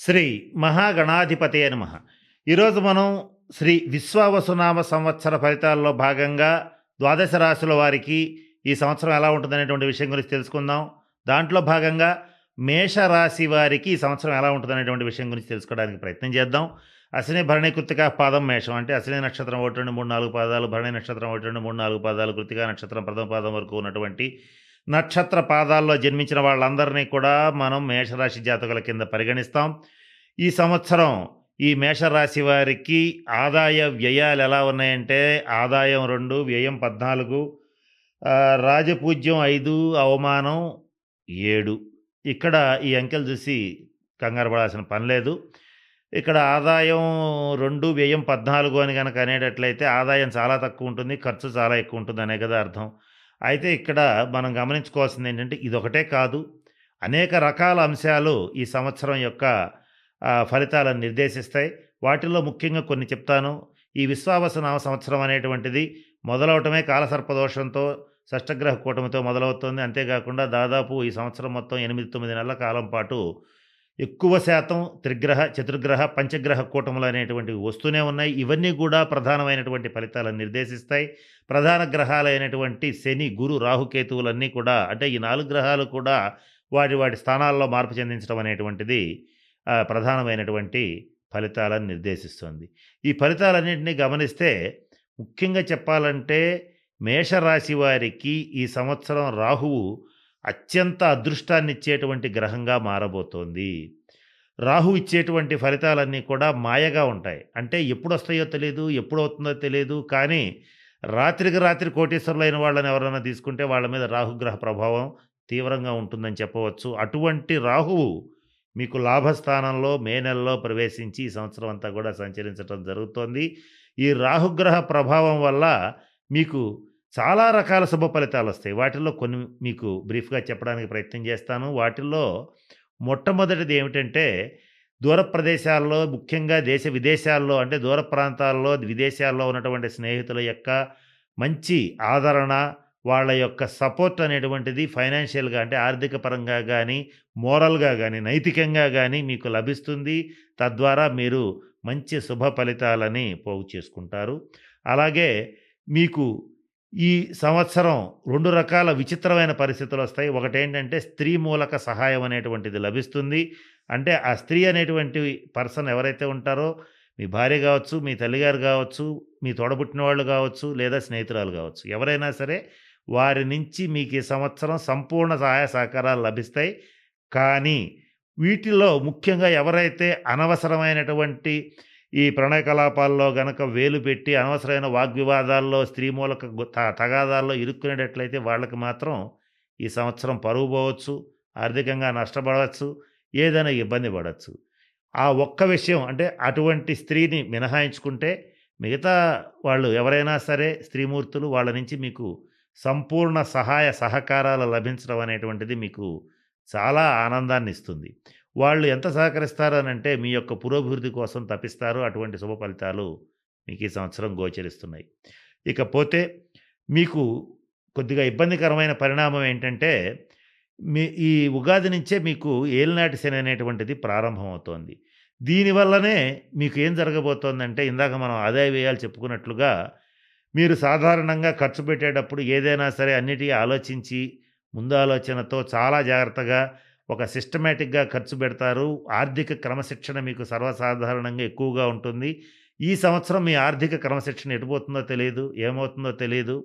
శ్రీ మహాగణాధిపతయే నమః. ఈరోజు మనం శ్రీ విశ్వావసునామ సంవత్సర ఫలితాల్లో భాగంగా ద్వాదశ రాశుల వారికి ఈ సంవత్సరం ఎలా ఉంటుందనేటువంటి విషయం గురించి తెలుసుకుందాం. దాంట్లో భాగంగా మేషరాశి వారికి ఈ సంవత్సరం ఎలా ఉంటుందనేటువంటి విషయం గురించి తెలుసుకోవడానికి ప్రయత్నం చేద్దాం. అశ్విని భరణి కృత్తిక పాదం మేషం అంటే అశ్విని నక్షత్రం 1 2 3 4 పాదాలు, భరణి నక్షత్రం 1 2 3 4 పాదాలు, కృత్తిక నక్షత్రం ప్రథమ పాదం వరకు ఉన్నటువంటి నక్షత్ర పాదాల్లో జన్మించిన వాళ్ళందరినీ కూడా మనం మేషరాశి జాతకుల కింద పరిగణిస్తాం. ఈ సంవత్సరం ఈ మేషరాశి వారికి ఆదాయ వ్యయాలు ఎలా ఉన్నాయంటే ఆదాయం 2, వ్యయం 14, రాజపూజ్యం 5, అవమానం 7. ఇక్కడ ఈ అంకెలు చూసి కంగారు పడాల్సిన పని లేదు. ఇక్కడ ఆదాయం 2, వ్యయం 14 అని గనక అనేటట్లయితే ఆదాయం చాలా తక్కువ ఉంటుంది, ఖర్చు చాలా ఎక్కువ ఉంటుంది అనే కదా అర్థం. అయితే ఇక్కడ మనం గమనించుకోవాల్సింది ఏంటంటే ఇదొకటే కాదు, అనేక రకాల అంశాలు ఈ సంవత్సరం యొక్క ఫలితాలను నిర్దేశిస్తాయి. వాటిల్లో ముఖ్యంగా కొన్ని చెప్తాను. ఈ విశ్వావసునామ సంవత్సరం అనేటువంటిది మొదలవటమే కాలసర్పదోషంతో షష్టగ్రహ కూటమితో మొదలవుతుంది. అంతేకాకుండా దాదాపు ఈ సంవత్సరం మొత్తం 8-9 నెలల కాలం పాటు ఎక్కువ శాతం త్రిగ్రహ, చతుర్గ్రహ, పంచగ్రహ కూటములు అనేటువంటివి వస్తూనే ఉన్నాయి. ఇవన్నీ కూడా ప్రధానమైనటువంటి ఫలితాలను నిర్దేశిస్తాయి. ప్రధాన గ్రహాలైనటువంటి శని, గురు, రాహుకేతువులన్నీ కూడా అంటే ఈ 4 గ్రహాలు కూడా వాటి వాటి స్థానాల్లో మార్పు చెందించడం అనేటువంటిది ప్రధానమైనటువంటి ఫలితాలను నిర్దేశిస్తుంది. ఈ ఫలితాలన్నింటినీ గమనిస్తే ముఖ్యంగా చెప్పాలంటే మేషరాశి వారికి ఈ సంవత్సరం రాహువు అత్యంత అదృష్టాన్నిచ్చేటువంటి గ్రహంగా మారబోతోంది. రాహు ఇచ్చేటువంటి ఫలితాలన్నీ కూడా మాయగా ఉంటాయి. అంటే ఎప్పుడొస్తాయో తెలీదు, ఎప్పుడవుతుందో తెలీదు. కానీ రాత్రికి రాత్రి కోటీశ్వరులైన వాళ్ళని ఎవరైనా తీసుకుంటే వాళ్ళ మీద రాహుగ్రహ ప్రభావం తీవ్రంగా ఉంటుందని చెప్పవచ్చు. అటువంటి రాహువు మీకు లాభస్థానంలో మే నెలలో ప్రవేశించి ఈ సంవత్సరం అంతా కూడా సంచరించడం జరుగుతోంది. ఈ రాహుగ్రహ ప్రభావం వల్ల మీకు చాలా రకాల శుభ ఫలితాలు వస్తాయి. వాటిల్లో కొన్ని మీకు బ్రీఫ్‌గా చెప్పడానికి ప్రయత్నం చేస్తాను. వాటిల్లో మొట్టమొదటిది ఏమిటంటే దూర ప్రదేశాల్లో, ముఖ్యంగా దేశ విదేశాల్లో అంటే దూర ప్రాంతాల్లో, విదేశాల్లో ఉన్నటువంటి స్నేహితుల యొక్క మంచి ఆదరణ, వాళ్ళ యొక్క సపోర్ట్ అనేటువంటిది ఫైనాన్షియల్‌గా అంటే ఆర్థిక పరంగా గానీ, మోరల్‌గా గానీ, నైతికంగా గానీ మీకు లభిస్తుంది. తద్వారా మీరు మంచి శుభ ఫలితాలని పోగు చేసుకుంటారు. అలాగే మీకు ఈ సంవత్సరం 2 రకాల విచిత్రమైన పరిస్థితులొస్తాయి. ఒకటేంటంటే స్త్రీ మూలక సహాయం అనేటువంటిది లభిస్తుంది. అంటే ఆ స్త్రీ అనేటువంటి పర్సన్ ఎవరైతే ఉంటారో మీ భార్య గావచ్చు, మీ తల్లిగారు గావచ్చు, మీ తోడబుట్టిన వాళ్ళు గావచ్చు, లేదా స్నేహితురాలు గావచ్చు. ఎవరైనా సరే వారి నుంచి మీకు ఈ సంవత్సరం సంపూర్ణ సహాయ సహకారాలు లభిస్తాయి. కానీ వీటిలో ముఖ్యంగా ఎవరైతే అనవసరమైనటువంటి ఈ ప్రణయ కలాపాల్లో గనక వేలు పెట్టి అనవసరమైన వాగ్వివాదాల్లో, స్త్రీ మూలక తగాదాల్లో ఇరుక్కునేటట్లయితే వాళ్ళకి మాత్రం ఈ సంవత్సరం పరువు పోవచ్చు, ఆర్థికంగా నష్టపడవచ్చు, ఏదైనా ఇబ్బంది పడవచ్చు. ఆ ఒక్క విషయం అంటే అటువంటి స్త్రీని మినహాయించుకుంటే మిగతా వాళ్ళు ఎవరైనా సరే స్త్రీమూర్తులు వాళ్ళ నుంచి మీకు సంపూర్ణ సహాయ సహకారాలు లభించడం అనేటువంటిది మీకు చాలా ఆనందాన్నిస్తుంది. వాళ్ళు ఎంత సహకరిస్తారు అనంటే మీ యొక్క పురోభివృద్ధి కోసం తపిస్తారు. అటువంటి శుభ ఫలితాలు మీకు ఈ సంవత్సరం గోచరిస్తున్నాయి. ఇకపోతే మీకు కొద్దిగా ఇబ్బందికరమైన పరిణామం ఏంటంటే ఈ ఉగాది నుంచే మీకు ఏలినాటి శని అనేటువంటిది ప్రారంభమవుతోంది. దీనివల్లనే మీకు ఏం జరగబోతోందంటే ఇందాక మనం ఆదాయ వ్యయాలు చెప్పుకున్నట్లుగా మీరు సాధారణంగా ఖర్చు పెట్టేటప్పుడు ఏదైనా సరే అన్నిటికీ ఆలోచించి ముందు ఆలోచనతో చాలా జాగ్రత్తగా ఒక సిస్టమాటిక్‌గా ఖర్చు పెడతారు. ఆర్థిక క్రమశిక్షణ మీకు సర్వసాధారణంగా ఎక్కువగా ఉంటుంది. ఈ సంవత్సరం మీ ఆర్థిక క్రమశిక్షణ ఎటుపోతుందో తెలీదు, ఏమవుతుందో తెలీదు.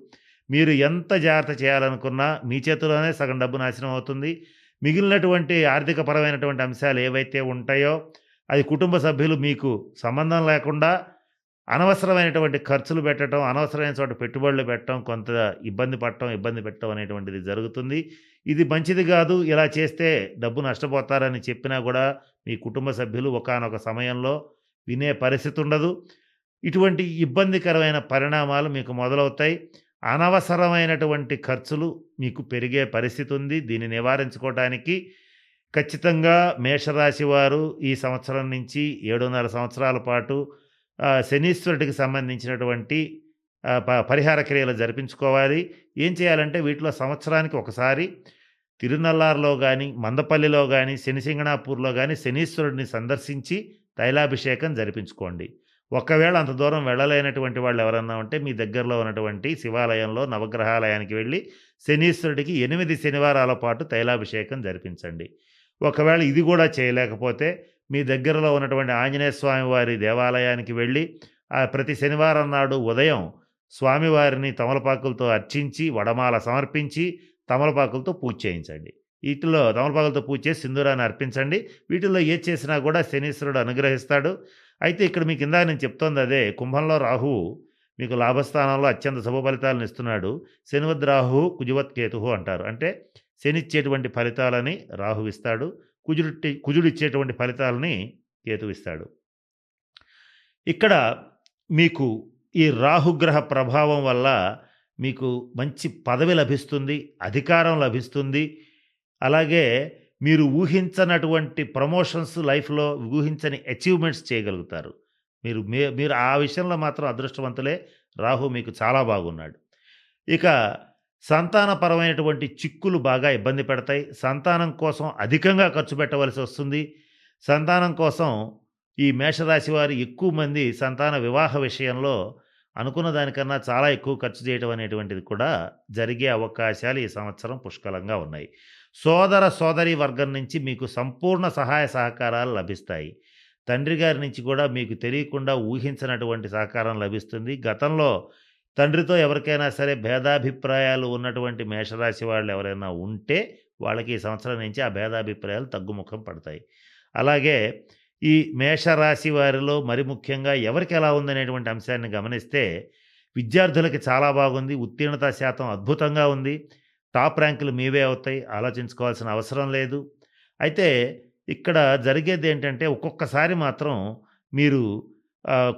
మీరు ఎంత జాగ్రత్త చేయాలనుకున్నా మీ చేతిలోనే సగం డబ్బు నాశనం అవుతుంది. మిగిలినటువంటి ఆర్థిక పరమైనటువంటి అంశాలు ఏవైతే ఉంటాయో అది కుటుంబ సభ్యులు మీకు సంబంధం లేకుండా అనవసరమైనటువంటి ఖర్చులు పెట్టడం, అనవసరమైన చోట పెట్టుబడులు పెట్టడం, కొంత ఇబ్బంది పడటం, ఇబ్బంది పెట్టడం అనేటువంటిది జరుగుతుంది. ఇది మంచిది గాదు. ఇలా చేస్తే డబ్బు నష్టపోతారని చెప్పినా గూడా మీ కుటుంబ సభ్యులు ఒకానొక సమయంలో వినే పరిస్థితి ఉండదు. ఇటువంటి ఇబ్బందికరమైన పరిణామాలు మీకు మొదలవుతాయి. అనవసరమైనటువంటి ఖర్చులు మీకు పెరిగే పరిస్థితి ఉంది. దీన్ని నివారించుకోవటానికి ఖచ్చితంగా మేషరాశి వారు ఈ సంవత్సరం నుంచి 7.5 సంవత్సరాల పాటు శనీశ్వరుడికి సంబంధించినటువంటి పరిహార క్రియలు జరిపించుకోవాలి. ఏం చేయాలంటే వీటిలో సంవత్సరానికి ఒకసారి తిరునల్లారులో గాని, మందపల్లిలో గాని, శనిసింగణాపూర్‌లో గాని శనీశ్వరుడిని సందర్శించి తైలాభిషేకం జరిపించుకోండి. ఒకవేళ అంత దూరం వెళ్ళలేనటువంటి వాళ్ళెవరన్నా ఉంటే మీ దగ్గరలో ఉన్నటువంటి శివాలయంలో, నవగ్రహాలయానికి వెళ్లి శనీశ్వరుడికి 8 శనివారాల పాటు తైలాభిషేకం జరిపించండి. ఒకవేళ ఇది గూడా చేయలేకపోతే మీ దగ్గరలో ఉన్నటువంటి ఆంజనేయ స్వామి వారి దేవాలయానికి వెళ్లి ప్రతి శనివారం నాడు ఉదయం స్వామివారిని తమలపాకులతో అర్చించి, వడమాల సమర్పించి, తమలపాకులతో పూజ చేయించండి. ఈటిలో తమలపాకులతో పూజ చేసి సింధూరాన్ని అర్పించండి. వీటిల్లో ఏది చేసినా కూడా శనీశ్వరుడు అనుగ్రహిస్తాడు. అయితే ఇక్కడ మీకు ఇందాక నేను చెప్తోంది అదే. కుంభంలో రాహువు మీకు లాభస్థానంలో అత్యంత శుభ ఫలితాలను ఇస్తున్నాడు. శనివద్ రాహువు కుజవత్ కేతువు అంటారు. అంటే శనిచ్చేటువంటి ఫలితాలని రాహువిస్తాడు. కుజుడిచ్చేటువంటి ఫలితాలని కేతువిస్తాడు. ఇక్కడ మీకు ఈ రాహుగ్రహ ప్రభావం వల్ల మీకు మంచి పదవి లభిస్తుంది, అధికారం లభిస్తుంది. అలాగే మీరు ఊహించనటువంటి ప్రమోషన్స్ లైఫ్‌లో ఊహించని అచీవ్‌మెంట్స్ చేయగలుగుతారు. మీరు ఆ విషయంలో మాత్రం అదృష్టవంతులే. రాహు మీకు చాలా బాగున్నాడు. ఇక సంతానపరమైనటువంటి చిక్కులు బాగా ఇబ్బంది పెడతాయి. సంతానం కోసం అధికంగా ఖర్చు పెట్టవలసి వస్తుంది. సంతానం కోసం ఈ మేషరాశి వారు ఎక్కువ మంది సంతాన వివాహ విషయంలో అనుకున్న దానికన్నా చాలా ఎక్కువ ఖర్చు చేయడం అనేటువంటిది కూడా జరిగే అవకాశాలు ఈ సంవత్సరం పుష్కలంగా ఉన్నాయి. సోదర సోదరీ వర్గం నుంచి మీకు సంపూర్ణ సహాయ సహకారాలు లభిస్తాయి. తండ్రి గారి నుంచి కూడా మీకు తెలియకుండా ఊహించనటువంటి సహకారం లభిస్తుంది. గతంలో తండ్రితో ఎవరికైనా సరే భేదాభిప్రాయాలు ఉన్నటువంటి మేషరాశి వాళ్ళు ఎవరైనా ఉంటే వాళ్ళకి ఈ సంవత్సరం నుంచి ఆ భేదాభిప్రాయాలు తగ్గుముఖం పడతాయి. అలాగే ఈ మేషరాశి వారిలో మరి ముఖ్యంగా ఎవరికి ఎలా ఉందనేటువంటి అంశాన్ని గమనిస్తే విద్యార్థులకి చాలా బాగుంది. ఉత్తీర్ణత శాతం అద్భుతంగా ఉంది. టాప్ ర్యాంకులు మీవే అవుతాయి. ఆలోచించుకోవాల్సిన అవసరం లేదు. అయితే ఇక్కడ జరిగేదేంటంటే ఒక్కొక్కసారి మాత్రం మీరు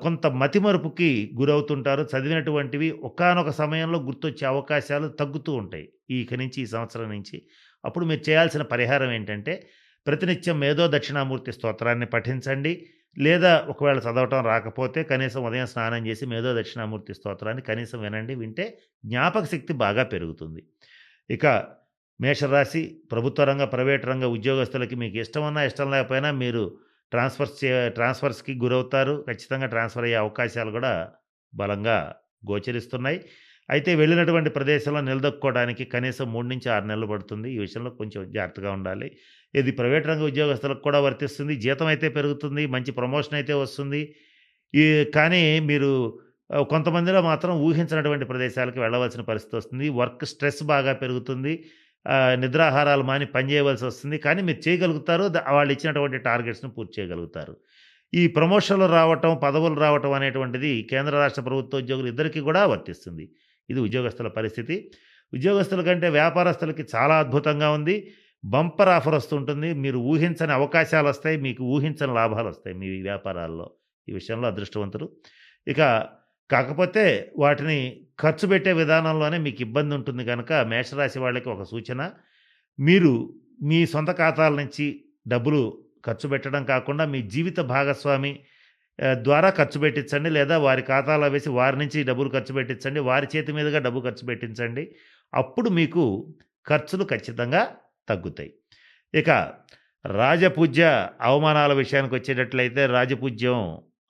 కొంత మతిమరుపుకి గురవుతుంటారు. చదివినటువంటివి ఒకానొక సమయంలో గుర్తొచ్చే అవకాశాలు తగ్గుతూ ఉంటాయి. ఇక నుంచి ఈ సంవత్సరం నుంచి. అప్పుడు మీరు చేయాల్సిన పరిహారం ఏంటంటే ప్రతినిత్యం మేధో దక్షిణామూర్తి స్తోత్రాన్ని పఠించండి. లేదా ఒకవేళ చదవటం రాకపోతే కనీసం ఉదయం స్నానం చేసి మేధో దక్షిణామూర్తి స్తోత్రాన్ని కనీసం వినండి. వింటే జ్ఞాపక శక్తి బాగా పెరుగుతుంది. ఇక మేషరాశి ప్రభుత్వ రంగ, ప్రైవేట్ రంగ ఉద్యోగస్తులకి మీకు ఇష్టమన్నా, ఇష్టం లేకపోయినా మీరు ట్రాన్స్ఫర్స్‌కి గురవుతారు. ఖచ్చితంగా ట్రాన్స్ఫర్ అయ్యే అవకాశాలు కూడా బలంగా గోచరిస్తున్నాయి. అయితే వెళ్ళినటువంటి ప్రదేశంలో నిలదొక్కుకోవడానికి కనీసం 3-6 నెలలు పడుతుంది. ఈ విషయంలో కొంచెం జాగ్రత్తగా ఉండాలి. ఇది ప్రైవేట్ రంగ ఉద్యోగస్తులకు కూడా వర్తిస్తుంది. జీతం అయితే పెరుగుతుంది. మంచి ప్రమోషన్ అయితే వస్తుంది. ఈ కానీ మీరు కొంతమందిలో మాత్రం ఊహించనటువంటి ప్రదేశాలకు వెళ్ళవలసిన పరిస్థితి వస్తుంది. వర్క్ స్ట్రెస్ బాగా పెరుగుతుంది. నిద్రాహారాలు మాని పని చేయవలసి వస్తుంది. కానీ మీరు చేయగలుగుతారు. వాళ్ళు ఇచ్చినటువంటి టార్గెట్స్‌ని పూర్తి చేయగలుగుతారు. ఈ ప్రమోషన్‌లు రావటం, పదవులు రావటం అనేటువంటిది కేంద్ర రాష్ట్ర ప్రభుత్వ ఉద్యోగులు ఇద్దరికీ కూడా వర్తిస్తుంది. ఇది ఉద్యోగస్తుల పరిస్థితి. ఉద్యోగస్తుల కంటే వ్యాపారస్తులకి చాలా అద్భుతంగా ఉంది. బంపర్ ఆఫర్ వస్తుంటుంది. మీరు ఊహించని అవకాశాలొస్తాయి. మీకు ఊహించని లాభాలొస్తాయి మీ వ్యాపారాల్లో. ఈ విషయంలో అదృష్టవంతులు. ఇక కాకపోతే వాటిని ఖర్చు పెట్టే విధానంలోనే మీకు ఇబ్బంది ఉంటుంది గనక మేషరాశి వాళ్ళకి ఒక సూచన. మీరు మీ సొంత ఖాతాల నుంచి డబ్బులు ఖర్చు పెట్టడం కాకుండా మీ జీవిత భాగస్వామి ద్వారా ఖర్చు పెట్టించండి. లేదా వారి ఖాతాలో వేసి వారి నుంచి డబ్బులు ఖర్చు పెట్టించండి. వారి చేతి మీదుగా డబ్బు ఖర్చు పెట్టించండి. అప్పుడు మీకు ఖర్చులు ఖచ్చితంగా తగ్గుతాయి. ఇక రాజపూజ్య అవమానాల విషయానికొచ్చేటట్లయితే రాజపూజ్యం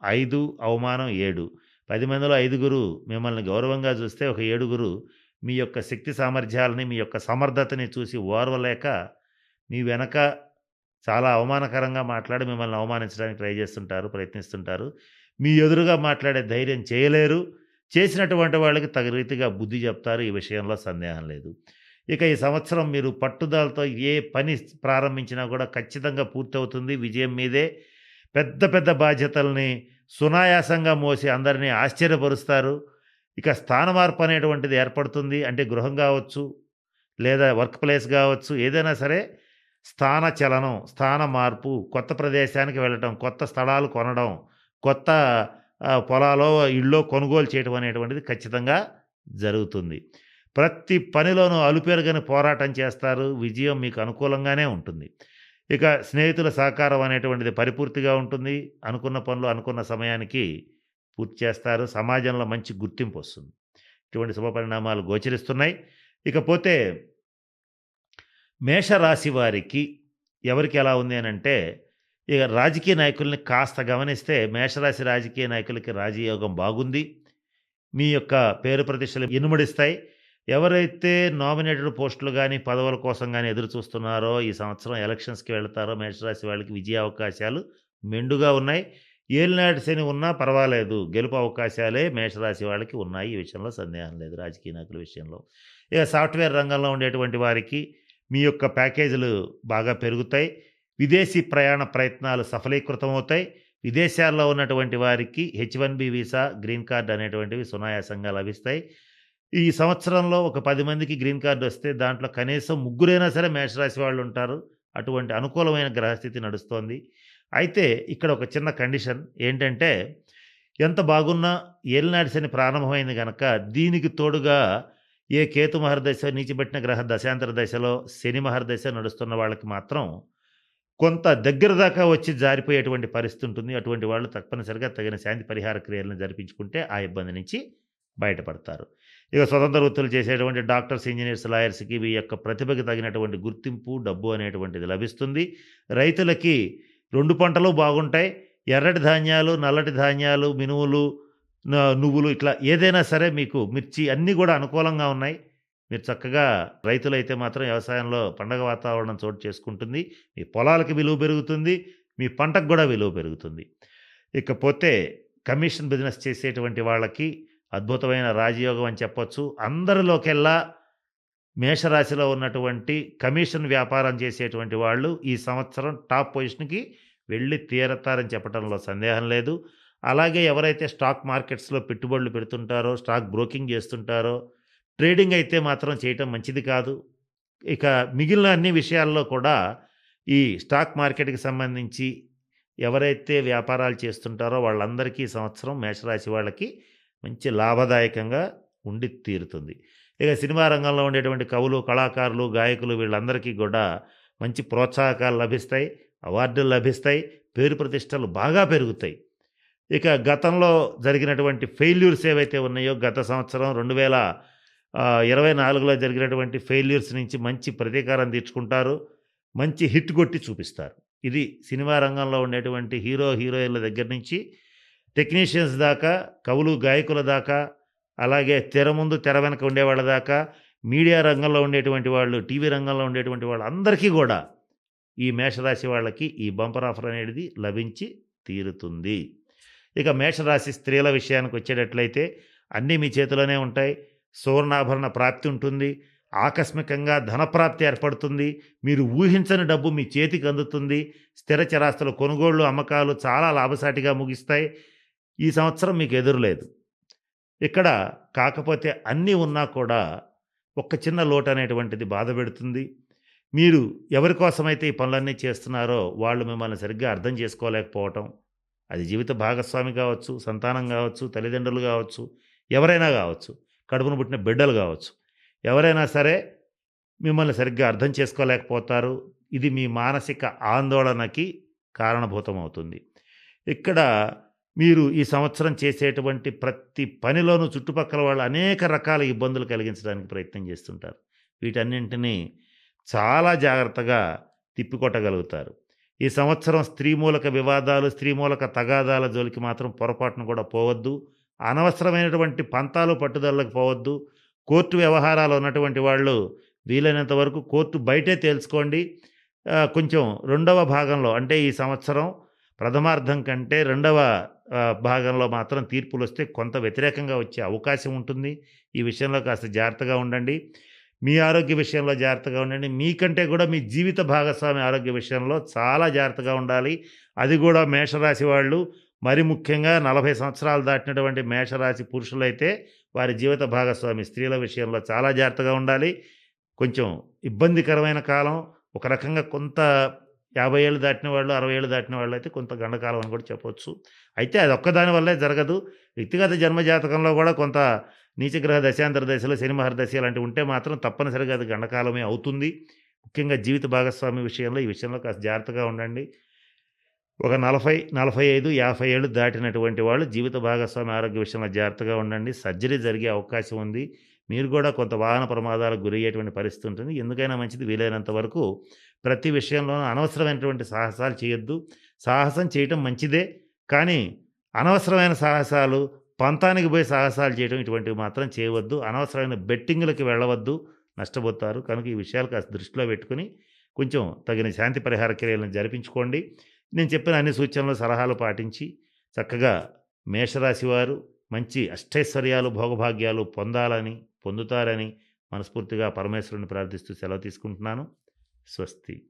5, అవమానం 7. 10 మందిలో 5గురు మిమ్మల్ని గౌరవంగా చూస్తే, ఒక 7గురు మీ యొక్క శక్తి సామర్థ్యాలని, మీ యొక్క సమర్థతని చూసి ఓర్వలేక మీ వెనక చాలా అవమానకరంగా మాట్లాడి మిమ్మల్ని అవమానించడానికి ట్రై చేస్తుంటారు, ప్రయత్నిస్తుంటారు. మీ ఎదురుగా మాట్లాడే ధైర్యం చేయలేరు. చేసినటువంటి వాళ్ళకి తగు రీతిగా బుద్ధి చెప్తారు. ఈ విషయంలో సందేహం లేదు. ఇక ఈ సంవత్సరం మీరు పట్టుదలతో ఏ పని ప్రారంభించినా కూడా ఖచ్చితంగా పూర్తవుతుంది. విజయం మీదే. పెద్ద పెద్ద బాధ్యతల్ని సునాయాసంగా మోసి అందరినీ ఆశ్చర్యపరుస్తారు. ఇక స్థాన మార్పు అనేటువంటిది ఏర్పడుతుంది. అంటే గృహం కావచ్చు, లేదా వర్క్ ప్లేస్ కావచ్చు, ఏదైనా సరే స్థాన చలనం, స్థాన మార్పు, కొత్త ప్రదేశానికి వెళ్ళటం, కొత్త స్థలాలు కొనడం, కొత్త పొలాలో, ఇళ్ళో కొనుగోలు చేయడం అనేటువంటిది ఖచ్చితంగా జరుగుతుంది. ప్రతి పనిలోనూ అలుపెరగని పోరాటం చేస్తారు. విజయం మీకు అనుకూలంగానే ఉంటుంది. ఇక స్నేహితుల సహకారం అనేటువంటిది పరిపూర్తిగా ఉంటుంది. అనుకున్న పనులు అనుకున్న సమయానికి పూర్తి చేస్తారు. సమాజంలో మంచి గుర్తింపు వస్తుంది. ఇటువంటి శుభ పరిణామాలు గోచరిస్తున్నాయి. ఇకపోతే మేషరాశి వారికి ఎవరికి ఎలా ఉంది అనంటే, ఇక రాజకీయ నాయకుల్ని కాస్త గమనిస్తే మేషరాశి రాజకీయ నాయకులకి రాజయోగం బాగుంది. మీ యొక్క పేరు ప్రతిష్టలు ఇనుమడిస్తాయి. ఎవరైతే నామినేటెడ్ పోస్టులు గాని, పదవుల కోసం గాని ఎదురు చూస్తున్నారో, ఈ సంవత్సరం ఎలక్షన్స్‌కి వెళ్తారో మేషరాశి వాళ్ళకి విజయ అవకాశాలు మెండుగా ఉన్నాయి. ఏలినాటి శని ఉన్నా పర్వాలేదు. గెలుపు అవకాశాలే మేషరాశి వాళ్ళకి ఉన్నాయి. ఈ విషయంలో సందేహం లేదు రాజకీయ నాయకుల విషయంలో. ఇక సాఫ్ట్‌వేర్ రంగంలో ఉండేటువంటి వారికి మీ యొక్క ప్యాకేజీలు బాగా పెరుగుతాయి. విదేశీ ప్రయాణ ప్రయత్నాలు సఫలీకృతమవుతాయి. విదేశాల్లో ఉన్నటువంటి వారికి హెచ్-1బీ వీసా, గ్రీన్ కార్డ్ అనేటువంటివి సునాయాసంగా లభిస్తాయి. ఈ సంవత్సరంలో ఒక 10 మందికి గ్రీన్ కార్డ్ వస్తే దాంట్లో కనీసం ముగ్గురైనా సరే మేషరాశి వాళ్ళుంటారు. అటువంటి అనుకూలమైన గ్రహస్థితి నడుస్తోంది. అయితే ఇక్కడ ఒక చిన్న కండిషన్ ఏంటంటే, ఎంత బాగున్నా ఏలినాటి శని ప్రారంభమైంది గనక దీనికి తోడుగా ఏ కేతు మహర్దశ నీచబెట్టిన గ్రహ దశాంతర దశలో శని మహర్దశ నడుస్తున్న వాళ్ళకి మాత్రం కొంత దగ్గర దాకా వచ్చి జారిపోయేటువంటి పరిస్థితి ఉంటుంది. అటువంటి వాళ్ళు తప్పనిసరిగా తగిన శాంతి పరిహార క్రియలను జరిపించుకుంటే ఆ ఇబ్బంది నుంచి బయటపడతారు. ఇక స్వతంత్ర వృత్తులు చేసేటువంటి డాక్టర్స్, ఇంజినీర్స్, లాయర్స్‌కి మీ యొక్క ప్రతిభకి తగినటువంటి గుర్తింపు, డబ్బు అనేటువంటిది లభిస్తుంది. రైతులకి 2 పంటలు బాగుంటాయి. ఎర్రటి ధాన్యాలు, నల్లటి ధాన్యాలు, మినుములు, నువ్వులు ఇట్లా ఏదైనా సరే మీకు మిర్చి అన్నీ గూడా అనుకూలంగా ఉన్నాయి. మీరు చక్కగా రైతులైతే మాత్రం వ్యవసాయంలో పండగ వాతావరణం చోటు చేసుకుంటుంది. మీ పొలాలకి విలువ పెరుగుతుంది. మీ పంటకు గూడా విలువ పెరుగుతుంది. ఇకపోతే కమిషన్ బిజినెస్ చేసేటువంటి వాళ్ళకి అద్భుతమైన రాజయోగం అని చెప్పొచ్చు. అందరిలోకెల్లా మేషరాశిలో ఉన్నటువంటి కమిషన్ వ్యాపారం చేసేటువంటి వాళ్ళు ఈ సంవత్సరం టాప్ పొజిషన్‌కి వెళ్ళి తీరతారని చెప్పటంలో సందేహం లేదు. అలాగే ఎవరైతే స్టాక్ మార్కెట్స్‌లో పెట్టుబడులు పెడుతుంటారో, స్టాక్ బ్రోకింగ్ చేస్తుంటారో, ట్రేడింగ్ అయితే మాత్రం చేయటం మంచిది కాదు. ఇక మిగిలిన అన్ని విషయాల్లో కూడా ఈ స్టాక్ మార్కెట్‌కి సంబంధించి ఎవరైతే వ్యాపారాలు చేస్తుంటారో వాళ్ళందరికీ ఈ సంవత్సరం మేషరాశి వాళ్ళకి మంచి లాభదాయకంగా ఉండి తీరుతుంది. ఇక సినిమా రంగంలో ఉండేటువంటి కవులు, కళాకారులు, గాయకులు వీళ్ళందరికీ కూడా మంచి ప్రోత్సాహకాలు లభిస్తాయి. అవార్డులు లభిస్తాయి. పేరు ప్రతిష్టలు బాగా పెరుగుతాయి. ఇక గతంలో జరిగినటువంటి ఫెయిల్యూర్స్ ఏవైతే ఉన్నాయో గత సంవత్సరం 2024లో జరిగినటువంటి ఫెయిల్యూర్స్ నుంచి మంచి ప్రతీకారం తీర్చుకుంటారు. మంచి హిట్ కొట్టి చూపిస్తారు. ఇది సినిమా రంగంలో ఉండేటువంటి హీరో, హీరోయిన్ల దగ్గర నుంచి టెక్నీషియన్స్ దాకా, కవులు, గాయకుల దాకా, అలాగే తెర ముందు, తెర వెనక ఉండేవాళ్ళ దాకా, మీడియా రంగంలో ఉండేటువంటి వాళ్ళు, టీవీ రంగంలో ఉండేటువంటి వాళ్ళు అందరికీ గూడా ఈ మేషరాశి వాళ్ళకి ఈ బంపర్ ఆఫర్ అనేది లభించి తీరుతుంది. ఇక మేషరాశి స్త్రీల విషయానికొచ్చేటట్లయితే అన్నీ మీ చేతిలోనే ఉంటాయి. సువర్ణాభరణ ప్రాప్తి ఉంటుంది. ఆకస్మికంగా ధనప్రాప్తి ఏర్పడుతుంది. మీరు ఊహించని డబ్బు మీ చేతికి అందుతుంది. స్థిర చరాస్తుల కొనుగోళ్లు, అమ్మకాలు చాలా లాభసాటిగా ముగిస్తాయి. ఈ సంవత్సరం మీకు ఎదురులేదు. ఇక్కడ కాకపోతే అన్నీ ఉన్నా కూడా ఒక చిన్న లోటు అనేటువంటిది బాధపెడుతుంది. మీరు ఎవరి కోసమైతే ఈ పనులన్నీ చేస్తున్నారో వాళ్ళు మిమ్మల్ని సరిగ్గా అర్థం చేసుకోలేకపోవటం, అది జీవిత భాగస్వామి కావచ్చు, సంతానం కావచ్చు, తల్లిదండ్రులు కావచ్చు, ఎవరైనా కావచ్చు, కడుపున పుట్టిన బిడ్డలు కావచ్చు, ఎవరైనా సరే మిమ్మల్ని సరిగ్గా అర్థం చేసుకోలేకపోతారు. ఇది మీ మానసిక ఆందోళనకి కారణభూతమవుతుంది. ఇక్కడ మీరు ఈ సంవత్సరం చేసేటువంటి ప్రతి పనిలోనూ చుట్టుపక్కల వాళ్ళు అనేక రకాల ఇబ్బందులు కలిగించడానికి ప్రయత్నం చేస్తుంటారు. వీటన్నింటినీ చాలా జాగ్రత్తగా తిప్పికొట్టగలుగుతారు. ఈ సంవత్సరం స్త్రీ మూలక వివాదాలు, స్త్రీ మూలక తగాదాల జోలికి మాత్రం పొరపాటున కూడా పోవద్దు. అనవసరమైనటువంటి పంతాలు, పట్టుదలకు పోవద్దు. కోర్టు వ్యవహారాలు ఉన్నటువంటి వాళ్ళు వీలైనంత వరకు కోర్టు బయటే తేల్చుకోండి. కొంచెం రెండవ భాగంలో అంటే ఈ సంవత్సరం ప్రథమార్థం కంటే రెండవ భాగంలో మాత్రం తీర్పులొస్తే కొంత వ్యతిరేకంగా వచ్చే అవకాశం ఉంటుంది. ఈ విషయంలో కాస్త జాగ్రత్తగా ఉండండి. మీ ఆరోగ్య విషయంలో జాగ్రత్తగా ఉండండి. మీకంటే కూడా మీ జీవిత భాగస్వామి ఆరోగ్య విషయంలో చాలా జాగ్రత్తగా ఉండాలి. అది కూడా మేషరాశి వాళ్ళు, మరి ముఖ్యంగా 40 సంవత్సరాలు దాటినటువంటి మేషరాశి పురుషులైతే వారి జీవిత భాగస్వామి స్త్రీల విషయంలో చాలా జాగ్రత్తగా ఉండాలి. కొంచెం ఇబ్బందికరమైన కాలం. ఒక రకంగా కొంత 50 ఏళ్ళు దాటిన వాళ్ళు, 60 ఏళ్ళు దాటిన వాళ్ళైతే కొంత గండకాలం అని కూడా చెప్పొచ్చు. అయితే అది ఒక్కదాని వల్లే జరగదు. వ్యక్తిగత జన్మజాతకంలో కూడా కొంత నీచగ్రహ దశాంతర దశలు, శని మహర్దశ లాంటివి ఉంటే మాత్రం తప్పనిసరిగా అది గండకాలమే అవుతుంది. ముఖ్యంగా జీవిత భాగస్వామి విషయంలో ఈ విషయంలో కాస్త జాగ్రత్తగా ఉండండి. ఒక 40, 45, 50 ఏళ్ళు దాటినటువంటి వాళ్ళు జీవిత భాగస్వామి ఆరోగ్య విషయంలో జాగ్రత్తగా ఉండండి. సర్జరీ జరిగే అవకాశం ఉంది. మీరు కూడా కొంత వాహన ప్రమాదాలకు గురయ్యేటువంటి పరిస్థితి ఉంటుంది. ఎందుకైనా మంచిది వీలైనంత వరకు ప్రతి విషయంలోనూ అనవసరమైనటువంటి సాహసాలు చేయొద్దు. సాహసం చేయటం మంచిదే. కానీ అనవసరమైన సాహసాలు, పంతానికి పోయి సాహసాలు చేయడం ఇటువంటివి మాత్రం చేయవద్దు. అనవసరమైన బెట్టింగులకి వెళ్ళవద్దు. నష్టపోతారు. కనుక ఈ విషయాలు కాస్త దృష్టిలో పెట్టుకొని కొంచెం తగిన శాంతి పరిహార క్రియలను జరిపించుకోండి. నేను చెప్పిన అన్ని సూచనలు, సలహాలు పాటించి చక్కగా మేషరాశి వారు మంచి అష్టైశ్వర్యాలు, భోగభాగ్యాలు పొందాలని, పొందుతారని మనస్ఫూర్తిగా పరమేశ్వరుని ప్రార్థిస్తూ సెలవు తీసుకుంటున్నాను. స్వస్తి.